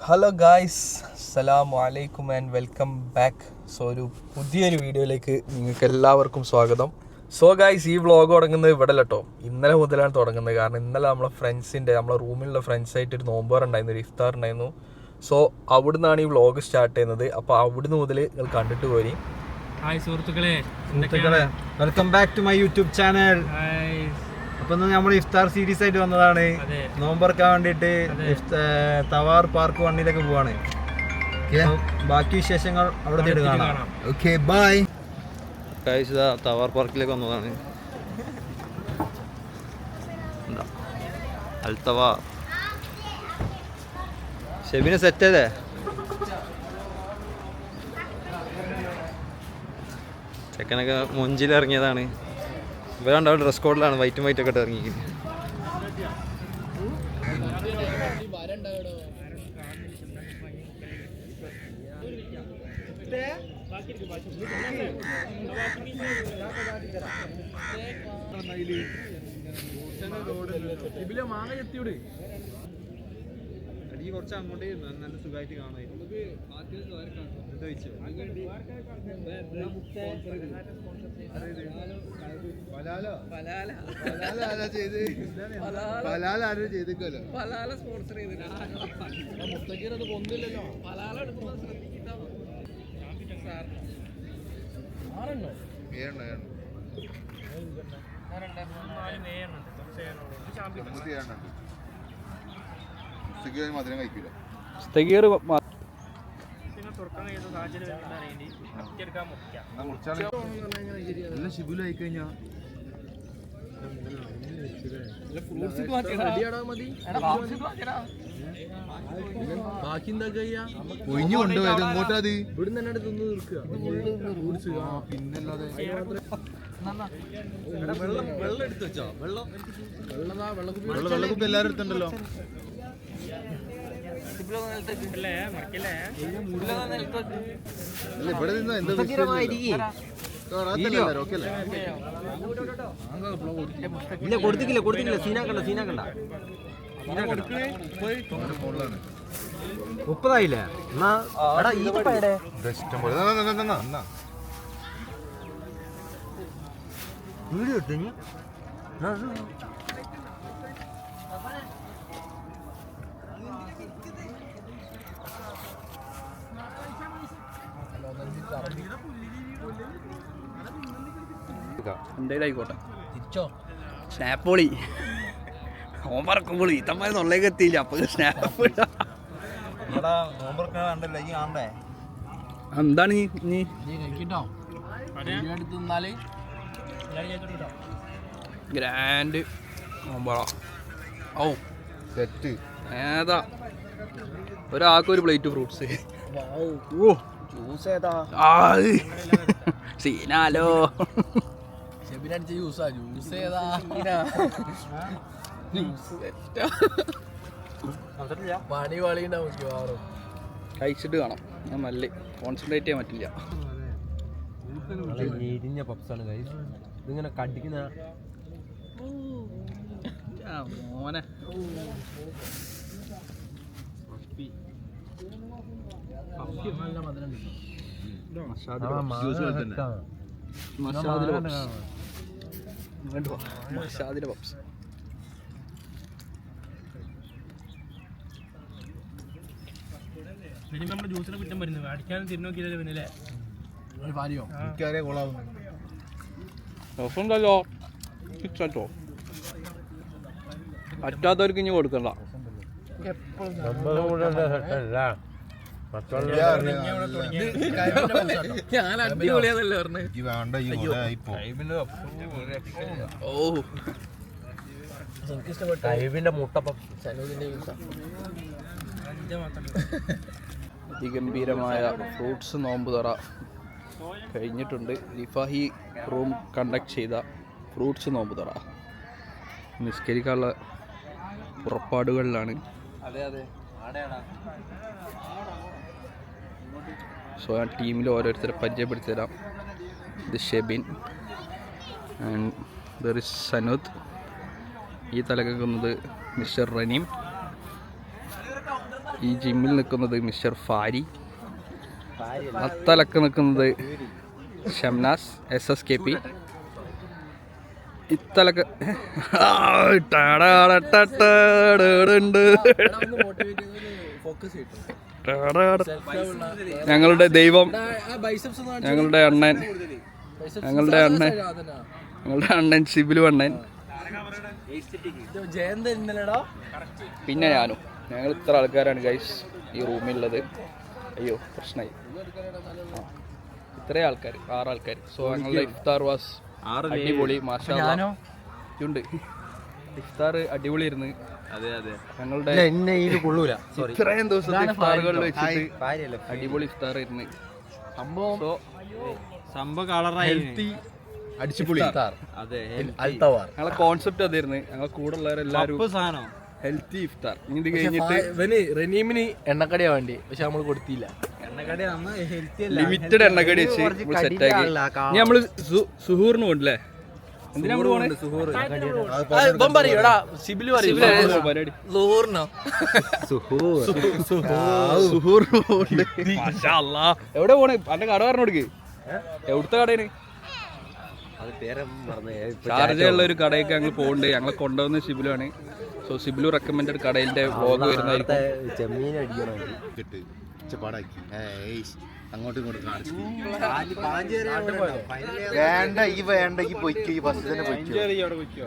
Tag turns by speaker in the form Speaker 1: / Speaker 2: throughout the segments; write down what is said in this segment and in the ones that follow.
Speaker 1: Hello guys, അസ്സലാമു അലൈക്കും and welcome back. So ഒരു പുതിയൊരു വീഡിയോയിലേക്ക് നിങ്ങൾക്ക് എല്ലാവർക്കും സ്വാഗതം. സോ ഗായ്സ്, ഈ വ്ളോഗ് തുടങ്ങുന്നത് ഇവിടെ കേട്ടോ. ഇന്നലെ മുതലാണ് തുടങ്ങുന്നത്. കാരണം ഇന്നലെ നമ്മളെ റൂമിലുള്ള ഫ്രണ്ട്സായിട്ട് ഒരു നോമ്പുണ്ടായിരുന്നു, ഒരു ഇഫ്താർ ഉണ്ടായിരുന്നു. സോ അവിടുന്നാണ് ഈ വ്ളോഗ് സ്റ്റാർട്ട് ചെയ്യുന്നത്. അപ്പോൾ അവിടുന്ന് മുതൽ നിങ്ങൾ കണ്ടിട്ട് പോരി.
Speaker 2: ഹായ് സുഹൃത്തുക്കളെ,
Speaker 3: welcome back to my YouTube channel. അപ്പൊ നമ്മൾ ഇഫ്താർ സീരീസ് ആയിട്ട് വന്നതാണ്. നോമ്പറക്കാൻ വേണ്ടിട്ട് തവാർ പാർക്ക് 1 പോവാണ്. ബാക്കി വിശേഷങ്ങൾ അവിടെ കാണാം.
Speaker 1: Okay, by.
Speaker 3: തവാർ പാർക്കിലേക്ക് വന്നതാണ്. അൽത്തവാർ ഷെബിനെ സെറ്റ് അല്ലേ? ചെക്കനൊക്കെ മൊഞ്ചിൽ ഇറങ്ങിയതാണ്. ഇവരുണ്ടാവും ഡ്രസ് കോഡിലാണ്, വൈറ്റും വൈറ്റൊക്കെ ഇട്ട് ഇറങ്ങിയിരിക്കുന്നത്. അടി കുറച്ച് അങ്ങോട്ടേ നല്ല സുഖമായിട്ട് കാണുമായിരുന്നു.
Speaker 4: മധുരം കഴിക്കൂല. ഷിബുലായി കഴിഞ്ഞാ
Speaker 1: ബാക്കി എന്താ ചെയ്യാ?
Speaker 4: ഒഴിഞ്ഞു കൊണ്ടുപോയത് ഇങ്ങോട്ടാ. അത്
Speaker 1: ഇവിടുന്ന് തന്നെ തിന്ന് തീർക്കുക.
Speaker 4: പിന്നല്ലാതെ
Speaker 1: വെള്ളം എടുത്ത് വെച്ചോ?
Speaker 4: വെള്ളക്കുപ്പി എല്ലാരും എടുത്തുണ്ടല്ലോ. അല്ല, ഇവിടെ നിന്ന് എന്താ
Speaker 3: കൊടുത്തില്ല. സീനാക്കണ്ട 30
Speaker 4: ഇഷ്ടം പോലെ
Speaker 3: വീഡിയോ ഇട്ടു.
Speaker 1: എന്തായാലും ആയിക്കോട്ടെ. തിരിച്ചോ? സ്നാപ്പോളി ഓമ്പറക്കുമ്പോൾ ഇത്തന്മാർ തൊള്ളേക്ക് എത്തിയില്ല. അപ്പൊ സ്നാപ്പ് എന്താണ് നീ ഗ്രാൻഡ് ഓമ്പറ. ഓ
Speaker 4: സെറ്റ്
Speaker 1: ഏതാ? ഒരാൾക്കൊരു പ്ലേറ്റ് ഫ്രൂട്ട്സ്. ഓ ജ്യൂസ് ഏതാ? സീനാലോ ജ്യൂസാ. ജ്യൂസ് ഏതാ? പണി വളീണ്ടാവും മിക്കവാറും. കഴിച്ചിട്ട് കാണാം. ഞാൻ നല്ല കോൺസെൻട്രേറ്റ് ചെയ്യാൻ പറ്റില്ല.
Speaker 3: എരിഞ്ഞ പപ്സാണ് ഇതിങ്ങനെ കടിക്കുന്ന
Speaker 1: മോനെ. മഷാദിലെ പപ്സ്.
Speaker 2: നമ്മുടെ ജ്യൂസിനെ കുറ്റം വരുന്നത് അടിക്കാനും തിരിഞ്ഞു നോക്കിയതല്ലേ പിന്നല്ലേ
Speaker 1: രസമുണ്ടല്ലോ. ഇട്ടോ പറ്റാത്തവർക്ക് ഇനി കൊടുക്കണ്ട. ഞാൻ അടിപൊളിയാന്നല്ലേ പറഞ്ഞത്. ഓ
Speaker 3: മുട്ട
Speaker 1: അതിഗംഭീരമായ ഫ്രൂട്ട്സ് നോമ്പ് തുറ കഴിഞ്ഞിട്ടുണ്ട്. റിഫാഹി റൂം കണ്ടക്ട് ചെയ്ത ഫ്രൂട്ട്സ് നോമ്പ് തുറ നിസ്കരിക്കാനുള്ള പുറപ്പാടുകളിലാണ്. സോ ആ ടീമിൽ ഓരോരുത്തരെ പരിചയപ്പെടുത്തി തരാം. ഇത് Shebin and there is Sanood. ഈ തലക്കുന്നത് മിസ്റ്റർ റനീം. ഈ ജിമ്മിൽ നിൽക്കുന്നത് മിസ്റ്റർ ഫാരി, അത്തലക്ക് നിൽക്കുന്നത് ഷംനാസ് SSKP, ഇത്തലക്ക് ഞങ്ങളുടെ ദൈവം, ഞങ്ങളുടെ അണ്ണൻ, ഞങ്ങളുടെ അണ്ണൻ സിബിലു അണ്ണൻ, പിന്നെ ഞാനും. ഞങ്ങൾ ഇത്ര ആൾക്കാരാണ് ഗൈസ് ഈ റൂമിലുള്ളത്. അയ്യോ പ്രശ്നമായി, ഇത്രയും ആൾക്കാർ, 6 ആൾക്കാർ. സോ ഞങ്ങളുടെ ഇഫ്താർ വാസ് അടിപൊളി. മാഷാഅല്ലാഹ് ഉണ്ട്, ഇഫ്താർ അടിപൊളിയായിരുന്നു. ഞങ്ങളുടെ ഇത്രയും ദിവസത്തെ ഇഫ്താറുകളിൽ വെച്ചിട്ട് അടിപൊളി ഇഫ്താർ ആയിരുന്നു.
Speaker 3: സംഭവം കളറായി
Speaker 4: അടിച്ചുപൊളി.
Speaker 1: ഞങ്ങളെ കോൺസെപ്റ്റ് അതായിരുന്നു. ഞങ്ങളെ കൂടെ ഉള്ളവരെല്ലാരും ഹെൽത്തി ഇഫ്താർ. ഇനി ഇത് കഴിഞ്ഞിട്ട്
Speaker 2: റനീമിന് എണ്ണക്കടിയാ വേണ്ടി, പക്ഷെ നമ്മൾ കൊടുത്തില്ല.
Speaker 1: ലിമിറ്റഡ് എണ്ണക്കടി വെച്ച് നമ്മൾ സെറ്റാക്കി. ഇനി നമ്മള് സുഹൂറിന് പോകണ്ടല്ലേ? എന്തിനാ നമ്മള് പോണേ? എവിടെ പോണേ? അന്റെ കട പറഞ്ഞു കൊടുക്ക്. എവിടുത്തെ കടയാണ്? ഷാർജയുള്ള ഒരു കടയൊക്കെ ഞങ്ങൾ പോകുന്നുണ്ട്. ഞങ്ങളെ കൊണ്ടുവന്ന സിബിലാണ്. സോ സിബിലു റെക്കമെൻഡഡ് കടയിലെ വ്ളോഗ് വരുന്നതായിരിക്കും.
Speaker 4: അങ്ങോട്ടും ഇങ്ങോട്ടും വേണ്ട ഈ വേണ്ട ഈ പൊയ്ക്കോ, ഈ ബസ് തന്നെ പൊയ്ക്കോ.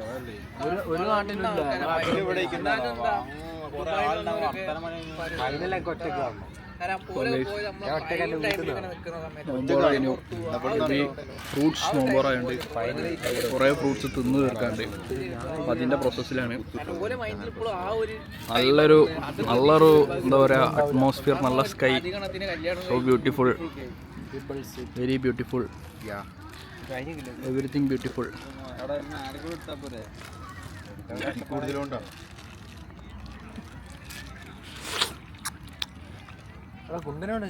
Speaker 2: ഒരു നാട്ടിലില്ല.
Speaker 1: ഫ്രൂട്ട്സ് നോമ്പോറായുണ്ട്, കുറേ ഫ്രൂട്ട്സ് തിന്നു തീർക്കാണ്ട്. അപ്പം അതിൻ്റെ പ്രോസസ്സിലാണ്. നല്ലൊരു എന്താ പറയുക അറ്റ്മോസ്ഫിയർ, നല്ല sky, so beautiful, very beautiful, everything beautiful.
Speaker 4: കൂടുതലുണ്ടോ?
Speaker 2: കുണ്ടനോട്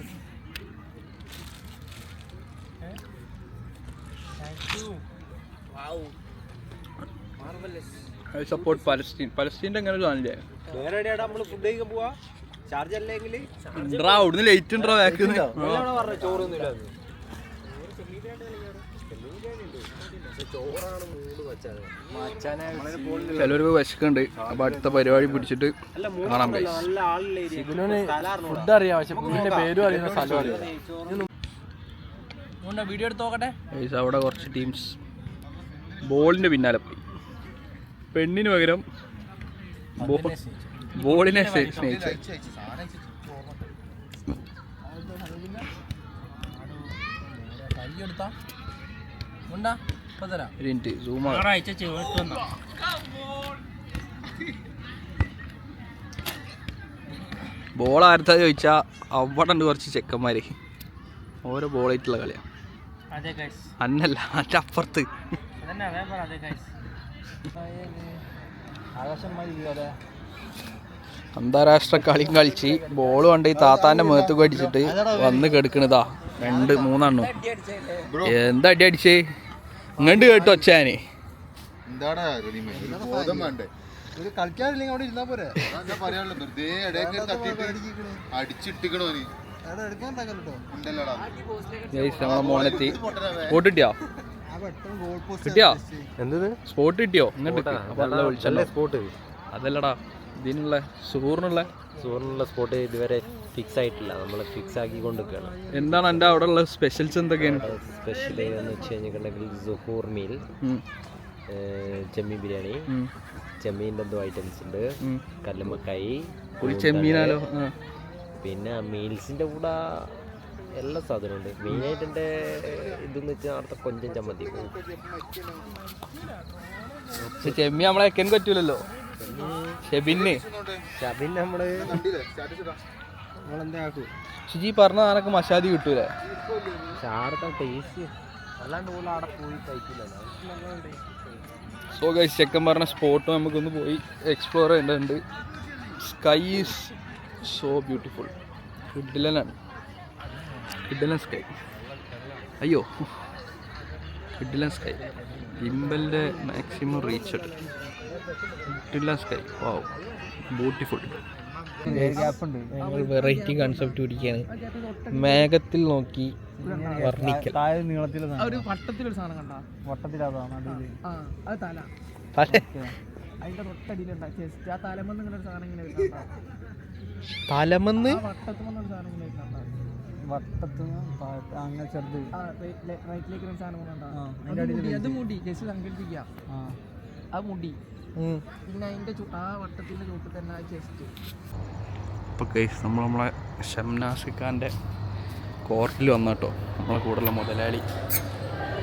Speaker 1: ഐ സപ്പോർട്ട് പലസ്തീൻ. പലസ്തീൻ്റെ എങ്ങനെ ചാനലേ അവിടുന്ന് ലേറ്റ് ഉണ്ടോ? ചിലർക്ക് വിശക്കുണ്ട്. അപ്പൊ അടുത്ത പരിപാടി പിടിച്ചിട്ട് കാണാൻ കഴിയും.
Speaker 2: ഫുഡ് അറിയാം, പക്ഷെ ഫുഡിന്റെ പേരും അറിയുന്ന സ്ഥലം അറിയാം. വീഡിയോ എടുത്ത് നോക്കട്ടെ.
Speaker 1: അവിടെ കുറച്ച് ടീംസ് ബോളിന്റെ പിന്നാലെ പോയി. പെണ്ണിന് പകരം ബോളിനെ സ്നേഹിച്ചു. ബോൾ ആർത്താ ചോദിച്ചാ അവിടെ ഉണ്ട് കുറച്ച് ചെക്കന്മാര്, ഓരോ ബോളായിട്ടുള്ള കളിയാ. അന്നല്ല, അതിന്റെ അപ്പുറത്ത് അന്താരാഷ്ട്ര കളിയും കളിച്ച് ബോൾ കൊണ്ട് ഈ താത്താന്റെ മുഖത്ത് അടിച്ചിട്ട് വന്ന് കെടുക്കണതാ 2-3 എന്താ അടി അടിച്ചേ? ഇങ്ങോട്ട് കേട്ടോ ഒച്ചാന്.
Speaker 4: കളിക്കാറില്ലെങ്കിൽ അവിടെ ഇരുന്നാ പോരെ. പറയാനുള്ളൂ, വെറുതെ ഇടയൊക്കെ തട്ടിട്ട് അടിച്ചിട്ടിക്കണോ നീ?
Speaker 1: നമ്മളെ മോനെത്തി. സ്പോട്ട് കിട്ടിയോ? കിട്ടിയോ? സ്പോട്ട് കിട്ടിയോ? ഇങ്ങോട്ട് അതല്ലടാ, ഇതിനുള്ള സുഹൂറിനുള്ള
Speaker 5: സ്പോട്ട് ഇതുവരെ ഫിക്സ് ആയിട്ടില്ല. നമ്മൾ ഫിക്സ് ആക്കി കൊണ്ടുവയ്ക്കുകയാണ്.
Speaker 1: എന്താണ് എൻ്റെ അവിടെ ഉള്ള സ്പെഷ്യൽസ് എന്തൊക്കെയാണ്?
Speaker 5: സ്പെഷ്യൽ എന്ന് വെച്ച് കഴിഞ്ഞിട്ടുണ്ടെങ്കിൽ സുഹൂർ മീൽ, ചെമ്മീൻ ബിരിയാണി, ചെമ്മീൻ്റെ എന്തോ ഐറ്റംസ് ഉണ്ട്, കല്ലുമ്മക്കായി,
Speaker 1: ചെമ്മീനാലോ.
Speaker 5: പിന്നെ മീൽസിൻ്റെ കൂടെ എല്ലാ സാധനമുണ്ട്. മെയിനായിട്ട് എൻ്റെ ഇതെന്ന് വെച്ചാൽ അവിടുത്തെ കൊഞ്ചൻ ചമ്മന്തി.
Speaker 1: ചെമ്മീൻ നമ്മളെ വെക്കാൻ പറ്റൂലല്ലോ. ഷെബിന്
Speaker 5: നമ്മള്
Speaker 1: ഷിജി പറഞ്ഞ സാധനമൊക്കെ മസാദി കിട്ടൂലേ?
Speaker 5: അവിടുത്തെ ടേസ്റ്റ് അല്ലാണ്ട് പോലെ അവിടെ പോയി കഴിക്കില്ലല്ലോ.
Speaker 1: സോ ഗൈസ്, ചെക്കൻ പറഞ്ഞ സ്പോട്ട് നമുക്കൊന്ന് പോയി എക്സ്പ്ലോർ ചെയ്യേണ്ടതുണ്ട്. Sky is so beautiful. കിഡിലനാണ്, കിഡിലൻ സ്കൈ. അയ്യോ, കിഡിലൻ സ്കൈ. ഗിംബലിൻ്റെ മാക്സിമം റീച്ച് കിഡിലൻ സ്കൈ. Wow, beautiful. ഞങ്ങൾ വെറൈറ്റി കൺസെപ്റ്റ് പിടിക്കുകയാണ്. മേഘത്തിൽ നോക്കി വർണ്ണിക്കൽ.
Speaker 2: ഒരു വട്ടത്തിലൊരു സാധനം കണ്ടാ അത് തല അതിന്റെ തൊട്ടടിയിലുണ്ടാ ചെസ്റ്റ് ആ തലമെന്ന് ഇങ്ങനെ ഒരു സാധനം ഇങ്ങനെ വരുന്നുണ്ടാ.
Speaker 1: തലമെന്ന്
Speaker 2: വട്ടത്തുമെന്നൊരു സാധനം ഇങ്ങനെ വരുന്നുണ്ടാ.
Speaker 3: അങ്ങനെ ചെറുത്
Speaker 2: റൈറ്റിലേക്ക് ഒരു സാധനം അത് മുടി ജസ്റ്റ് സങ്കല്പിക്കാം. അത് മുടി പിന്നെ അതിന്റെ ആ വട്ടത്തിന്റെ ചുവട്ടിൽ തന്നെ ആ ചെസ്റ്റ്.
Speaker 1: ഇപ്പോൾ കേസ് നമ്മളെ ഷംനാസിഖാൻ്റെ കോർട്ടിൽ വന്നു കേട്ടോ. നമ്മളെ കൂടെയുള്ള മുതലാളി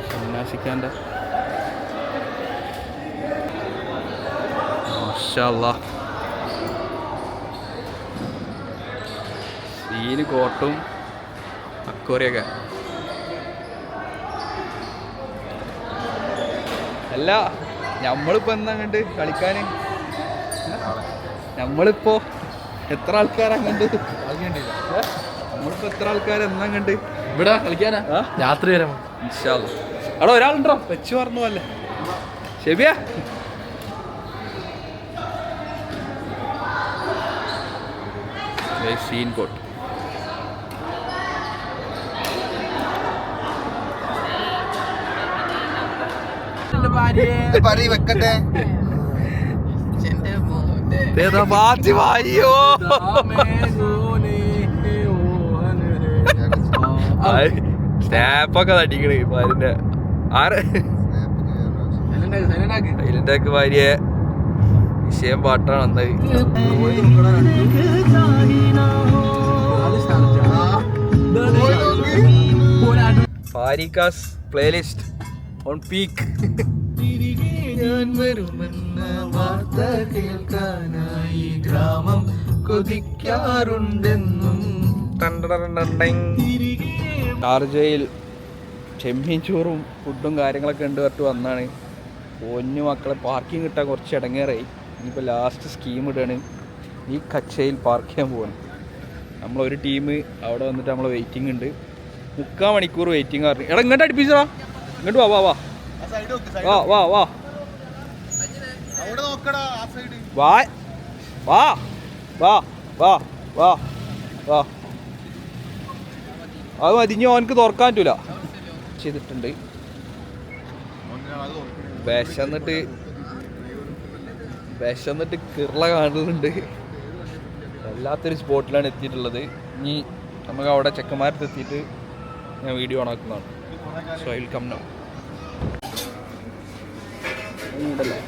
Speaker 1: ഷംനാസിഖാൻ്റെ മാഷാ അല്ലാഹ് സീന് കോട്ടും അക്കോറിയൊക്കെ. അല്ല നമ്മളിപ്പോൾ എന്താ കണ്ട് കളിക്കാൻ? നമ്മളിപ്പോ എത്ര ആൾക്കാരാ കണ്ട്? നമ്മളിപ്പോ എത്ര ആൾക്കാർ എന്നാ കണ്ട്
Speaker 2: ഇവിടെ കളിക്കാനാ രാത്രി വരെ
Speaker 1: അവിടെ ഒരാളുണ്ടോ വെച്ച് പറഞ്ഞു അല്ലേ ശരിയാ? സീൻ കോട്ട്
Speaker 4: വെക്കട്ടെ.
Speaker 1: സ്നാപ്പൊക്കെ തട്ടിക്കണ് ഭാര്യന്റെ ആറ് അതിലിന്റെ ഭാര്യയെ വിഷയം പാട്ടാണ് വന്നത്. ഫാരിക്കാസ് പ്ലേലിസ്റ്റ് ഓൺ പീക്ക്. ഗ്രാമം കൊതിക്കാറുണ്ടെന്നും. ഷാർജയിൽ ചെമ്മീൻ ചോറും ഫുഡും കാര്യങ്ങളൊക്കെ ഉണ്ട് പറഞ്ഞിട്ട് വന്നാണ്. പൊന്നു മക്കളെ പാർക്കിംഗ് കിട്ടാൻ കുറച്ച് ഇടങ്ങേറായി. ഇനിയിപ്പോൾ ലാസ്റ്റ് സ്കീം ഇടുകയാണ്. ഈ കച്ചയിൽ പാർക്ക് ചെയ്യാൻ പോവാണ്. നമ്മളൊരു ടീം അവിടെ വന്നിട്ട് നമ്മളെ വെയിറ്റിംഗ് ഉണ്ട്. 3/4 മണിക്കൂർ വെയിറ്റിംഗ് പറഞ്ഞു. എടാ ഇങ്ങോട്ട് അടുപ്പിച്ചോ, ഇങ്ങോട്ട് വാ വാ വാ വാ വാ വാ വാ വാ വാ വാ വാ വാ. അത് മതിഞ്ഞ് ഓനക്ക് തുറക്കാൻ പറ്റൂല ചെയ്തിട്ടുണ്ട്. വിശന്നിട്ട് കിർള കാണുന്നുണ്ട്. വല്ലാത്തൊരു സ്പോട്ടിലാണ് എത്തിയിട്ടുള്ളത്. ഇനി നമുക്ക് അവിടെ ചെക്കന്മാരത്ത് എത്തിയിട്ട് ഞാൻ വീഡിയോ ഓൺ ആക്കുന്നതാണ്. So I will come now. ഉണ്ടല്ലേ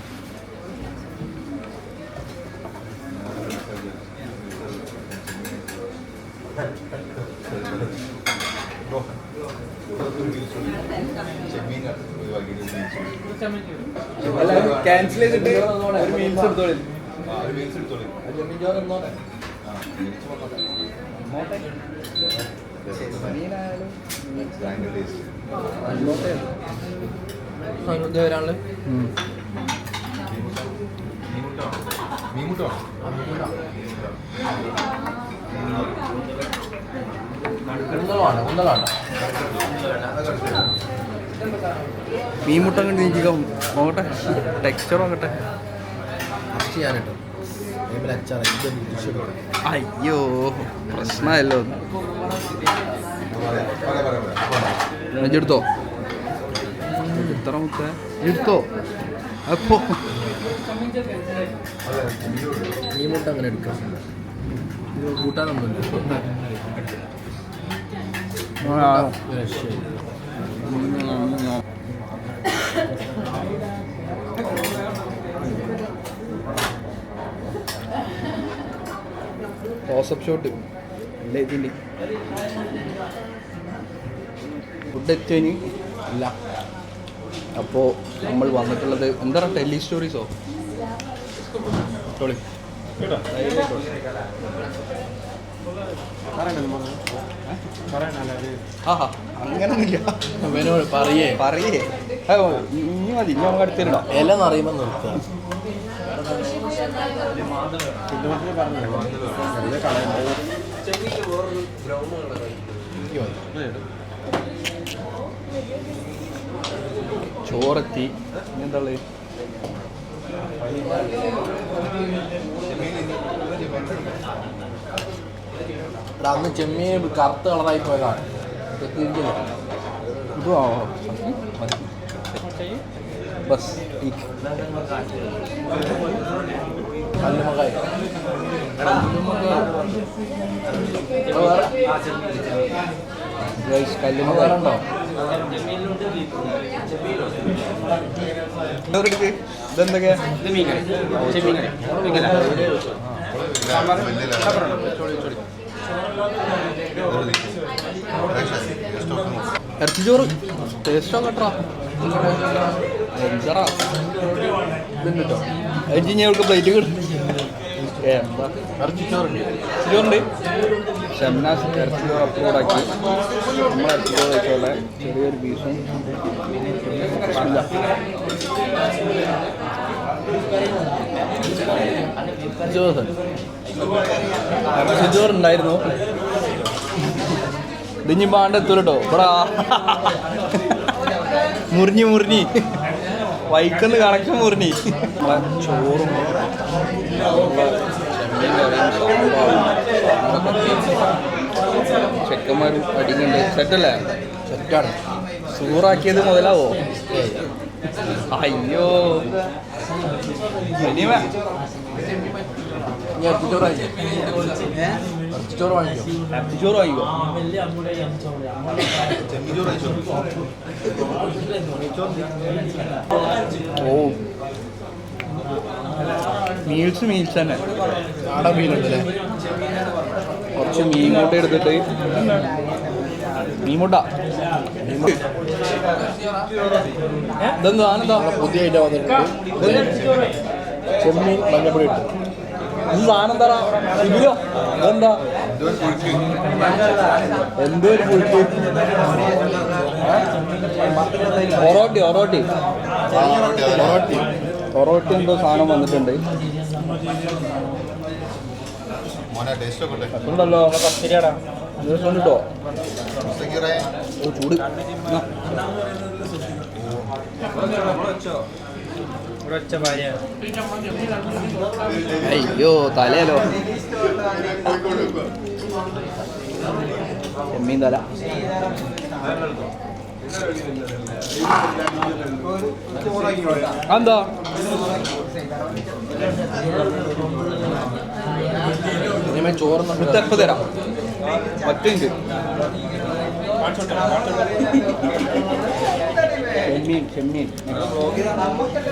Speaker 1: ക്യാൻസൽ ചെയ്തിട്ട് മീൽസ് എടുത്തോളി.
Speaker 2: വരാള്
Speaker 1: മീൻ മുട്ട കണ്ട് എനിക്ക് നോക്കട്ടെ, ടെക്സ്ചർ നോക്കട്ടെ. അയ്യോ പ്രശ്നമല്ലോ. എടുത്തോ എത്ര മുട്ട എടുത്തോ? അപ്പോ
Speaker 2: ഈ മുട്ട അങ്ങനെ എടുക്കാം. കൂട്ടാനൊന്നുമില്ല.
Speaker 1: ക്ലോസപ്പ് ഷോട്ട് ഇല്ല ഇതിൻ്റെ ഫുഡ് എത്തിയതിന് ഇല്ല. അപ്പോൾ നമ്മൾ വന്നിട്ടുള്ളത് എന്താ പറയുക, ടെലി സ്റ്റോറീസോ ടോളി അങ്ങനൊന്നുമില്ല. പറയേ ഇനി മതി, ഇനി നമുക്ക് അടുത്തിടാം.
Speaker 2: എല്ലാം അറിയുമ്പോൾ നിർത്തുക.
Speaker 1: ചോറെത്തി. എന്താ അന്ന് ചെമ്മീൻ കറുത്ത കളറായി പോയതാണ്. ഇതോ ബസ് കല്ലുമക്കായ കല്ലുമക്കായ ഉണ്ടോ? ഇതെന്തൊക്കെയാ? ഇറച്ചിച്ചോറ് ടേസ്റ്റോ കേട്ടോ. ഇതുണ്ട് കേട്ടോ. അരിച്ച് ഞങ്ങൾക്ക് പ്ലേറ്റ് കിട്ടും. ഇറച്ചിച്ചോറുണ്ട്. ഇറച്ചിച്ചോറുണ്ട്. ഷംനാസ് ഇറച്ചിച്ചോറ് അപ്ലോഡാക്കി നമ്മൾ ഇറച്ചിച്ചോറ് വെച്ചോളെ ചെറിയൊരു പീസും ഇറച്ചിച്ചോറുണ്ടായിരുന്നു. ഇതിഞ്ഞി പാണ്ട എത്തൂല കേട്ടോ. ഇവിടെ മുറിഞ്ഞി വൈക്കന്ന് കണക്ഷൻ മുറിഞ്ഞി. ചോറും ചെക്കന്മാരും അടിക്കുന്നുണ്ട്. സെറ്റല്ലേ? സെറ്റാണ്. സൂറാക്കിയത് മുതലാവോ? അയ്യോ ഇറച്ചിച്ചോറ് വാങ്ങിക്കോ. ഇറച്ചിച്ചോറ് വാങ്ങിക്കോ. ഓ മീൽസ് തന്നെ. നാടൻ മീനുണ്ടല്ലേ? കുറച്ച് മീൻ മുട്ട എടുത്തിട്ട് മീൻ മുട്ട ഇതെന്താ ആനന്ദാ പുതിയ ഐറ്റം വന്നിട്ടുണ്ട്. ചെമ്മീൻ മഞ്ഞപ്പൊടി ഇട്ടു. ഇത് സാധനം എന്താ? ഇതിലോ അതെന്താ? എന്തോ ഒരു പുഴുക്ക്. പൊറോട്ടി എന്തോ സാധനം വന്നിട്ടുണ്ട്. ഉണ്ടല്ലോ ദിവസം കിട്ടോ ചൂട്. അയ്യോ തലയല്ലോ. ചെമ്മീൻ തല. എന്താ ചോറ് തെപ്പ് തരാം. പറ്റുണ്ട്.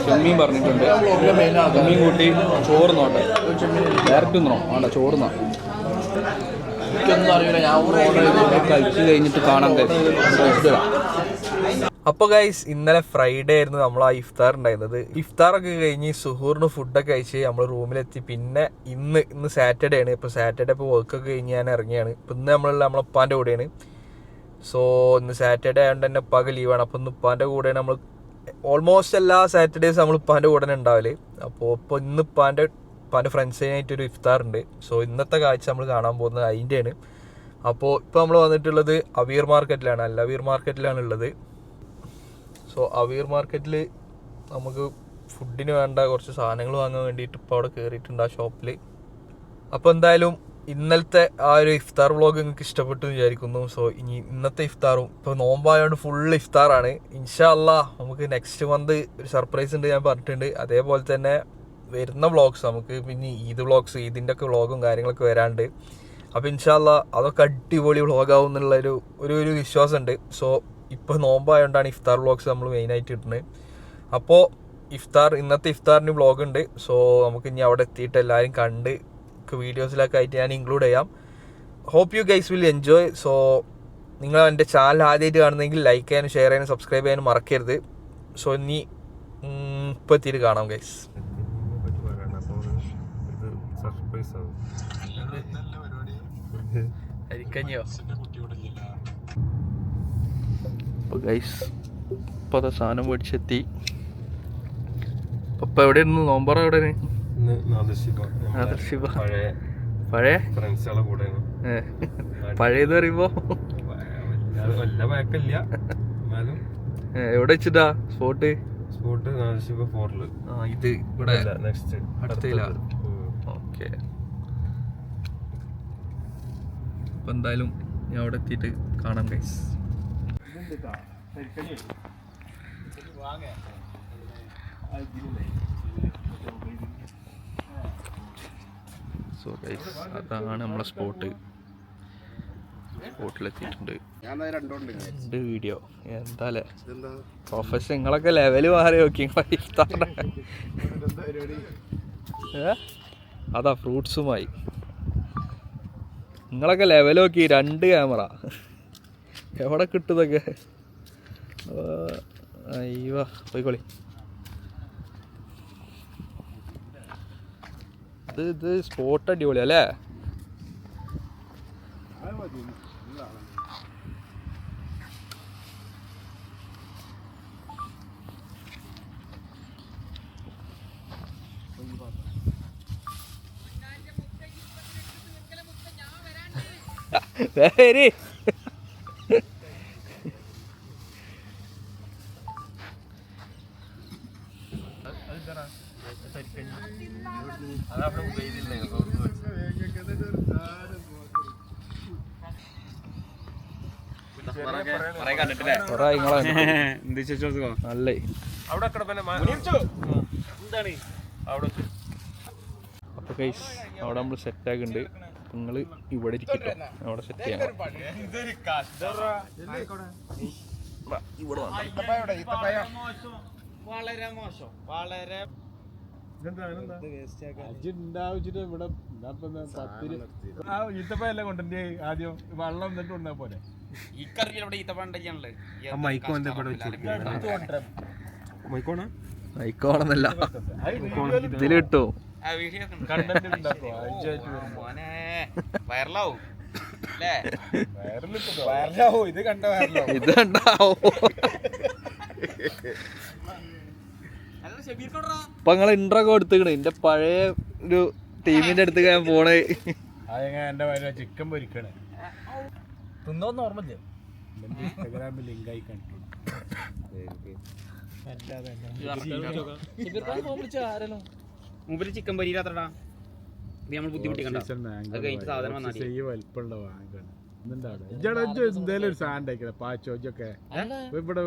Speaker 1: ചെമ്മീൻ പറഞ്ഞിട്ടുണ്ട്. ചെമ്മീൻ കൂട്ടി ചോറ് നോട്ടെ. ഡയറക്റ്റ് തിന്നോ? വേണ്ട ചോറ് നോ. എനിക്കൊന്നും അറിയില്ല. ഞാൻ കഴിച്ചു കഴിഞ്ഞിട്ട് കാണാൻ കഴിയും. അപ്പോൾ ഗൈസ് ഇന്നലെ ഫ്രൈഡേ ആയിരുന്നു നമ്മൾ ആ ഇഫ്താർ ഉണ്ടായിരുന്നത്. ഇഫ്താറൊക്കെ കഴിഞ്ഞ് സുഹൂറിന് ഫുഡൊക്കെ കഴിച്ച് നമ്മൾ റൂമിലെത്തി. പിന്നെ ഇന്ന് സാറ്റർഡേ ആണ്. ഇപ്പോൾ സാറ്റർഡേ ഇപ്പോൾ വർക്കൊക്കെ കഴിഞ്ഞ് ഞാൻ ഇറങ്ങിയാണ്. ഇപ്പോൾ ഇന്ന് നമ്മളെ ഉപ്പാൻ്റെ കൂടെയാണ്. സോ ഇന്ന് സാറ്റർഡേ ആയതുകൊണ്ട് തന്നെ ഉപ്പാക്ക് ലീവാണ്. അപ്പോൾ ഇന്ന് ഉപ്പാൻ്റെ കൂടെയാണ് നമ്മൾ ഓൾമോസ്റ്റ് എല്ലാ സാറ്റർഡേയ്സ് നമ്മൾ ഉപ്പാൻ്റെ കൂടെ തന്നെ ഉണ്ടാവില്ലേ. അപ്പോൾ ഇന്ന് ഉപ്പാൻ്റെ ഫ്രണ്ട്സിനായിട്ടൊരു ഇഫ്താർ ഉണ്ട്. സോ ഇന്നത്തെ കാഴ്ച നമ്മൾ കാണാൻ പോകുന്നത് അതിൻ്റെയാണ്. അപ്പോൾ ഇപ്പോൾ നമ്മൾ വന്നിട്ടുള്ളത് അവീർ മാർക്കറ്റിലാണ്. അവീർ മാർക്കറ്റിലാണ് ഉള്ളത്. സോ അവീർ മാർക്കറ്റിൽ നമുക്ക് ഫുഡിന് വേണ്ട കുറച്ച് സാധനങ്ങൾ വാങ്ങാൻ വേണ്ടിയിട്ട് ഇപ്പോൾ അവിടെ കയറിയിട്ടുണ്ട് ആ ഷോപ്പിൽ. അപ്പോൾ എന്തായാലും ഇന്നലത്തെ ആ ഒരു ഇഫ്താർ വ്ളോഗ് നിങ്ങൾക്ക് ഇഷ്ടപ്പെട്ടു എന്ന് വിചാരിക്കുന്നു. സോ ഇനി ഇന്നത്തെ ഇഫ്താറും ഇപ്പോൾ നോമ്പായതുകൊണ്ട് ഫുൾ ഇഫ്താറാണ്. ഇൻഷാ അല്ലാ നമുക്ക് നെക്സ്റ്റ് മന്ത് ഒരു സർപ്രൈസ് ഉണ്ട് ഞാൻ പറഞ്ഞിട്ടുണ്ട്. അതേപോലെ തന്നെ വരുന്ന വ്ളോഗ്സ് നമുക്ക് പിന്നെ ഈദ് വ്ളോഗ്സ്, ഈദിൻ്റെ ഒക്കെ വ്ളോഗും കാര്യങ്ങളൊക്കെ വരാണ്ട്. അപ്പോൾ ഇൻഷാ അല്ലാ അതൊക്കെ അടിപൊളി വ്ളോഗാവും എന്നുള്ളൊരു ഒരു വിശ്വാസമുണ്ട്. സോ ഇപ്പോൾ നോമ്പായതുകൊണ്ടാണ് ഇഫ്താർ വ്ളോഗ്സ് നമ്മൾ മെയിനായിട്ട് ഇടുന്നത്. അപ്പോൾ ഇന്നത്തെ ഇഫ്താറിന് വ്ളോഗ് ഉണ്ട്. സോ നമുക്ക് ഇനി അവിടെ എത്തിയിട്ട് എല്ലാവരും കണ്ട് വീഡിയോസിലൊക്കെ ആയിട്ട് ഞാൻ ഇൻക്ലൂഡ് ചെയ്യാം. Hope you guys will enjoy. So നിങ്ങൾ എൻ്റെ ചാനൽ ആദ്യമായിട്ട് കാണുന്നെങ്കിൽ ലൈക്ക് ചെയ്യാനും ഷെയർ ചെയ്യാനും സബ്സ്ക്രൈബ് ചെയ്യാനും മറക്കരുത്. സോ ഇനി ഇപ്പോൾ എത്തിയിട്ട് കാണാം ഗൈസ്. അപ്പോൾ ഗൈസ് ഇപ്പോൾ അത് സാധനം മേടിച്ചെത്തി. അപ്പോൾ എവിടെയായിരുന്നു നോമ്പറ? എവിടെയാണ്? പഴയ പഴയത് പറയുമ്പോ എവിടെ വെച്ചിട്ടാ സ്പോട്ട്?
Speaker 3: സ്പോട്ട് നാസിബ 4
Speaker 1: ഇത് ഇവിടെ
Speaker 3: നെക്സ്റ്റ്
Speaker 1: അടുത്തില്ല. ഓക്കെ, അപ്പം എന്തായാലും ഞാൻ അവിടെ എത്തിയിട്ട് കാണാം ഗൈസ്. സോ ഗൈസ്, അതാണ് നമ്മളെ സ്പോട്ടിലെത്തിയിട്ടുണ്ട്. വീഡിയോ എന്താല്ലേ പ്രൊഫഷൻ, നിങ്ങളൊക്കെ ലെവല് മാറി നോക്കി. അതാ ഫ്രൂട്ട്സുമായി നിങ്ങളൊക്കെ ലെവൽ നോക്കി. 2 ക്യാമറ എവിടെ കിട്ടുന്നതൊക്കെ. അയ്യോ പോയിക്കോളി. ഇത് സ്പോട്ട് അടിപൊളി അല്ലേ? ശരി, നല്ലേ. അപ്പൊ ഗൈസ്, അവിടെ നമ്മൾ സെറ്റ് ആക്കുന്നുണ്ട്. നിങ്ങൾ ഇവിടെ ഇരിക്കട്ടോ, അവിടെ സെറ്റ് ചെയ്യാം.
Speaker 2: വളരെ മോശം, വളരെ
Speaker 3: ഈത്തപ്പഴല്ലേ കൊണ്ടുവരേ ആദ്യം വെള്ളം എന്നിട്ട് കൊണ്ടാ പോലെ.
Speaker 1: മൈക്കോണെന്നല്ല, ഇതില് കിട്ടും.
Speaker 3: ഇത് കണ്ടോ?
Speaker 1: ഇപ്പൊ നിങ്ങളെ ഇൻട്രോ കൊടുത്തിക്കണ്. എന്റെ പഴയ ഒരു ടീമിന്റെ അടുത്ത് ഞാൻ പോണേ.
Speaker 3: എന്റെ ചിക്കൻ പൊരിക്കണേ
Speaker 2: തിന്നോന്ന് ഓർമ്മയില്ല.
Speaker 3: ഇൻസ്റ്റാഗ്രാമിൽ ലിങ്ക് ആയി കണ്ടു.
Speaker 5: ചിക്കൻ പൊരിയില്ലാത്തടാ, നമ്മൾ ബുദ്ധിമുട്ടിക്കണ്ട.
Speaker 3: വലിപ്പമുള്ള വാങ്ങണം. എന്തേലും ഒരു സാധനം ഉണ്ടാക്കില്ല പാച്ചോജൊക്കെ ഇവിടെ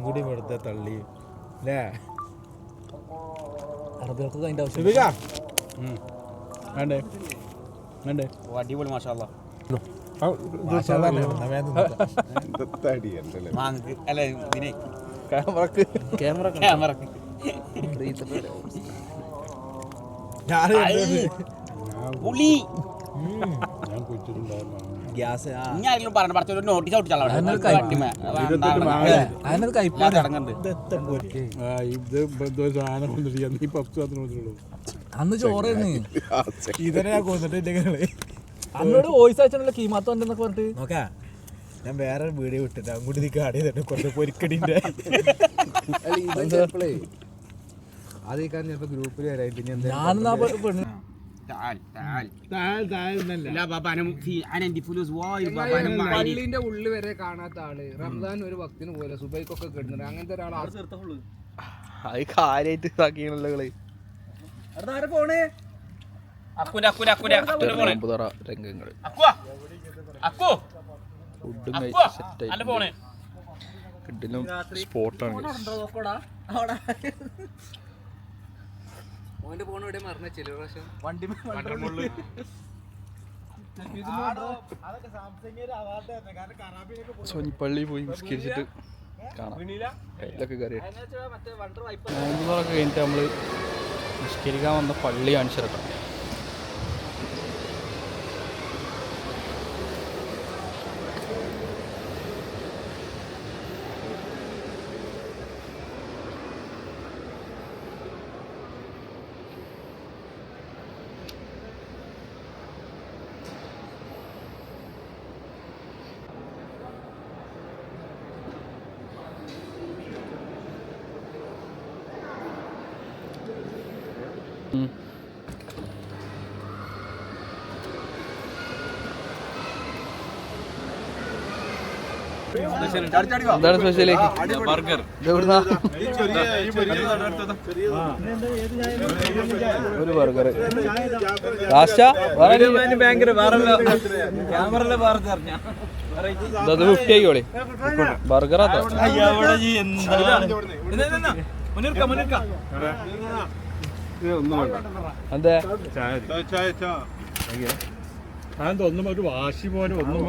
Speaker 3: കൂടി വെറുതെ തള്ളി അല്ലേ?
Speaker 2: അറബികൾക്ക് അതിന്റെ ആവശ്യം
Speaker 3: വേണ്ടേ വേണ്ടേ?
Speaker 5: അടിപൊളി മാഷാല്ലാ. നോട്ടീസ്
Speaker 2: അന്ന് ചോറായിരുന്നു.
Speaker 3: ഇതിനെ ഞാൻ കൊന്നിട്ട്
Speaker 2: അന്നോട് വോയിസ് അയച്ചാണല്ലോ കീമാത്ത വന്നെന്നൊക്കെ പറഞ്ഞിട്ട്.
Speaker 3: നോക്കാ, ഞാൻ വേറെ വീഡിയോ വിട്ടിട്ട് അങ്ങോട്ട് നീ കാടി തന്നെ കുറച്ച് പൊരിക്കടിന്റെ അത് ചിലപ്പോ ഗ്രൂപ്പിൽ വരായിട്ട്
Speaker 2: ഞാനെന്നാ പെണ്ണ് പള്ളിന്റെ ഉള്ളിൽ വരെ കാണാത്ത ആള് റംസാൻ ഒരു ഭക്തിന് പോലെ സുബൈക്കൊക്കെ കിട്ടുന്നുണ്ട്. അങ്ങനത്തെ ഒരാളാണ്.
Speaker 1: അത് കാര്യായിട്ട് ഇതാക്കിയാണല്ലോ കളി. രംഗങ്ങള് ഫുഡും കഴിച്ച് സെറ്റായി. കിഡിലും സ്പോട്ടാണ്. സോനിപ്പള്ളി പോയി നിസ്കരിച്ചിട്ട് കാണാം. കയ്യിലൊക്കെ കയറി നോമ്പുകളൊക്കെ കഴിഞ്ഞിട്ട് നമ്മള് നിസ്കരിക്കാൻ വന്ന പള്ളി കാണിച്ചിട്ടോ. എന്താണ് സ്പെഷ്യല്? ഒരു ബർഗർ അത് 50 ആയിക്കോളി. ബർഗറാ അതെ
Speaker 3: ഒന്നും ഒരു വാശി പോലെ ഒന്നും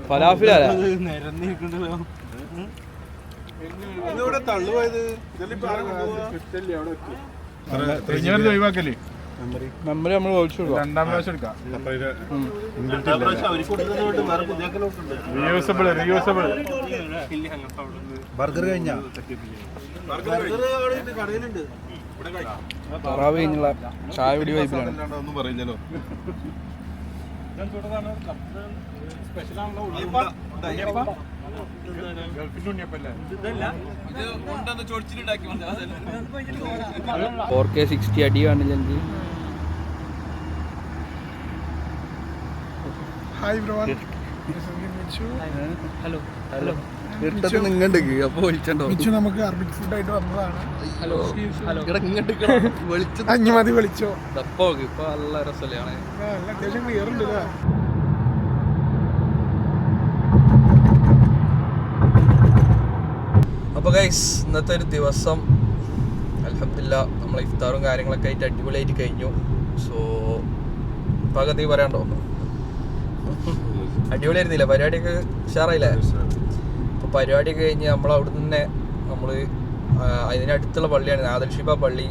Speaker 1: ഫലാഫിലല്ലേ
Speaker 3: ഒഴിവാക്കല്ലേ
Speaker 1: മെമ്മറി നമ്മൾ ഒഴിച്ചു കൊടുക്കാം.
Speaker 3: രണ്ടാം പ്രാവശ്യം എടുക്കാം. ബർഗർ കഴിഞ്ഞാ
Speaker 1: തറാവ് കഴിഞ്ഞുള്ള ചായ പിടി വൈബിലാണ്.
Speaker 4: ഒന്നും പറയുന്നല്ലോ.
Speaker 1: ഫോർ കെ 60 അടി കാണില്ലെങ്കിൽ നിങ്ങണ്ട് അപ്പൊ വിളിച്ചോ.
Speaker 2: നമുക്ക് അർബിക് ഫുഡ് ആയിട്ട് വന്നതാണ്.
Speaker 1: ഹലോ ഇങ്ങോട്ട്
Speaker 2: അഞ്ഞു മതി വിളിച്ചോ.
Speaker 1: ഇപ്പൊ നല്ല രസമാണ്.
Speaker 2: അത്യാവശ്യം ക്ലിയർ ഉണ്ട്.
Speaker 1: അപ്പോൾ ഗൈസ് ഇന്നത്തെ ഒരു ദിവസം അൽഹംദുലില്ലാ നമ്മളെ ഇഫ്താറും കാര്യങ്ങളൊക്കെ ആയിട്ട് അടിപൊളിയായിട്ട് കഴിഞ്ഞു. സോ ഇപ്പം അകത്ത് പറയാണ്ടോ? അടിപൊളിയായിരുന്നില്ല പരിപാടിയൊക്കെ ഉഷാറായില്ലേ? അപ്പോൾ പരിപാടിയൊക്കെ കഴിഞ്ഞ് നമ്മൾ അവിടെ നിന്ന് നമ്മൾ അതിനടുത്തുള്ള പള്ളിയാണ് ആദർശിബ പള്ളി.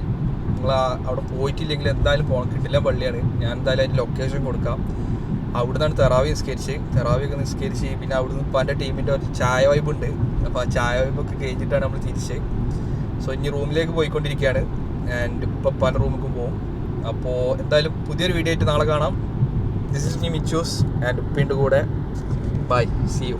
Speaker 1: നിങ്ങൾ അവിടെ പോയിട്ടില്ലെങ്കിൽ എന്തായാലും പോകണം, കിട്ടില്ല പള്ളിയാണ്. ഞാൻ എന്തായാലും അതിൻ്റെ ലൊക്കേഷൻ കൊടുക്കാം. അവിടെ നിന്നാണ് തെറാവി ഒക്കെ നിസ്കരിച്ച് പിന്നെ അവിടുന്ന് ഇപ്പോൾ എൻ്റെ ടീമിൻ്റെ ഒരു ചായ വൈബ് ഉണ്ട്. അപ്പോൾ ആ ചായ വൈബൊക്കെ കഴിഞ്ഞിട്ടാണ് നമ്മൾ തിരിച്ച്. സോ ഇനി റൂമിലേക്ക് പോയിക്കൊണ്ടിരിക്കുകയാണ്. ആൻഡ് ഇപ്പോൾ പല റൂമിലേക്കും പോകും. അപ്പോൾ എന്തായാലും പുതിയൊരു വീഡിയോ ആയിട്ട് നാളെ കാണാം. This is me Michu's and ഉപ്പിൻ്റെ കൂടെ. Bye, see U.